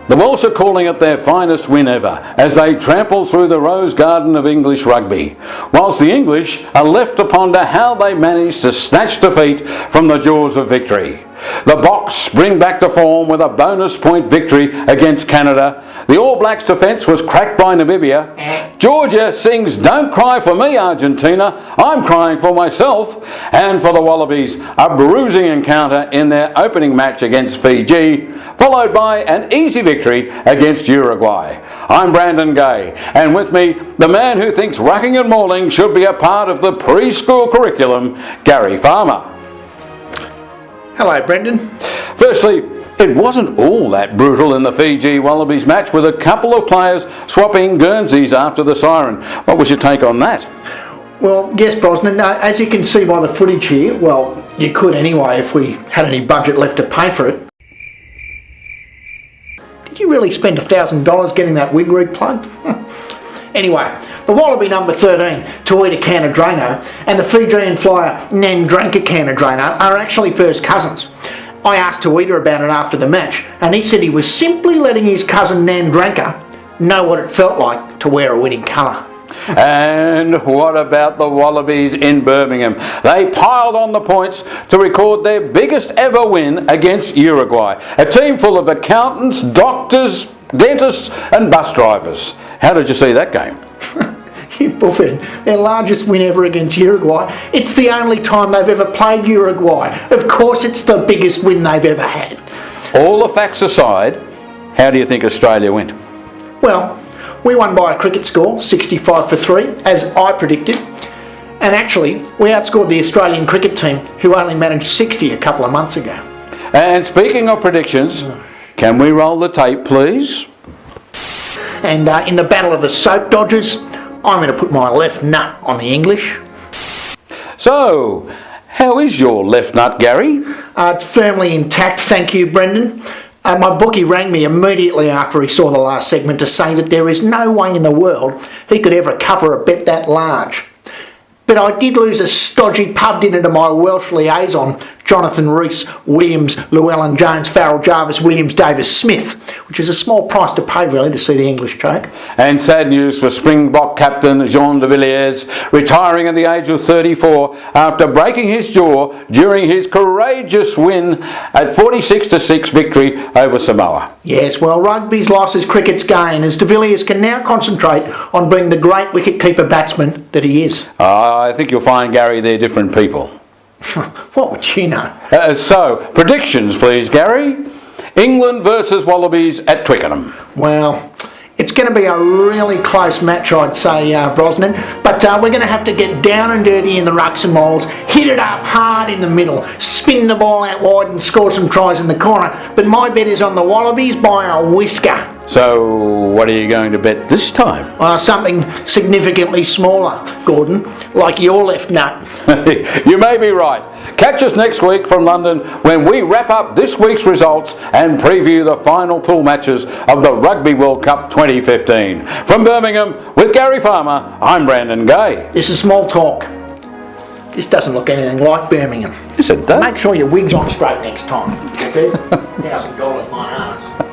The Welsh are calling it their finest win ever as they trample through the rose garden of English rugby, whilst the English are left to ponder how they managed to snatch defeat from the jaws of victory. The Boks spring back to form with a bonus point victory against Canada. The All Blacks defence was cracked by Namibia. Georgia sings "Don't Cry for Me, Argentina, I'm crying for myself." And for the Wallabies, a bruising encounter in their opening match against Fiji, followed by an easy victory against Uruguay. I'm Brandon Gay, and with me, the man who thinks rucking and mauling should be a part of the preschool curriculum, Gary Farmer. Hello, Brendan. Firstly, it wasn't all that brutal in the Fiji Wallabies match, with a couple of players swapping Guernseys after the siren. What was your take on that? Well, yes, Brosnan, as you can see by the footage here, well, you could anyway if we had any budget left to pay for it. Did you really spend $1,000 getting that wig rig plugged? Anyway, the Wallaby number 13, Toita Canadrano, and the Fijian flyer Nandranka Canadrano are actually first cousins. I asked Toita about it after the match, and he said he was simply letting his cousin Nandranka know what it felt like to wear a winning colour. And what about the Wallabies in Birmingham? They piled on the points to record their biggest ever win against Uruguay, a team full of accountants, doctors, dentists and bus drivers. How did you see that game? You buffet, their largest win ever against Uruguay. It's the only time they've ever played Uruguay. Of course it's the biggest win they've ever had. All the facts aside, how do you think Australia went? Well, we won by a cricket score, 65-3, as I predicted. And actually, we outscored the Australian cricket team, who only managed 60 a couple of months ago. And speaking of predictions, can we roll the tape, please? And in the battle of the soap dodgers, I'm going to put my left nut on the English. So, how is your left nut, Gary? It's firmly intact, thank you, Brendan. My bookie rang me immediately after he saw the last segment to say that there is no way in the world he could ever cover a bet that large. But I did lose a stodgy pub dinner to my Welsh liaison, Jonathan Rees, Williams, Llewellyn Jones, Farrell Jarvis, Williams, Davis Smith, which is a small price to pay really to see the English joke. And sad news for Springbok captain Jean de Villiers, retiring at the age of 34 after breaking his jaw during his courageous win at 46-6 victory over Samoa. Yes, well, rugby's loss is cricket's gain, as de Villiers can now concentrate on being the great wicket-keeper batsman that he is. I think you'll find, Gary, they're different people. What would you know? So, predictions please, Gary. England versus Wallabies at Twickenham. Well, it's going to be a really close match, I'd say, Brosnan. But we're going to have to get down and dirty in the rucks and mauls, hit it up hard in the middle, spin the ball out wide and score some tries in the corner. But my bet is on the Wallabies by a whisker. So, what are you going to bet this time? Something significantly smaller, Gordon, like your left nut. You may be right. Catch us next week from London when we wrap up this week's results and preview the final pool matches of the Rugby World Cup 2015. From Birmingham, with Gary Farmer, I'm Brandon Gay. This is Maul Talk. This doesn't look anything like Birmingham. Yes, it does. Make sure your wig's on straight next time. $1,000 my arse.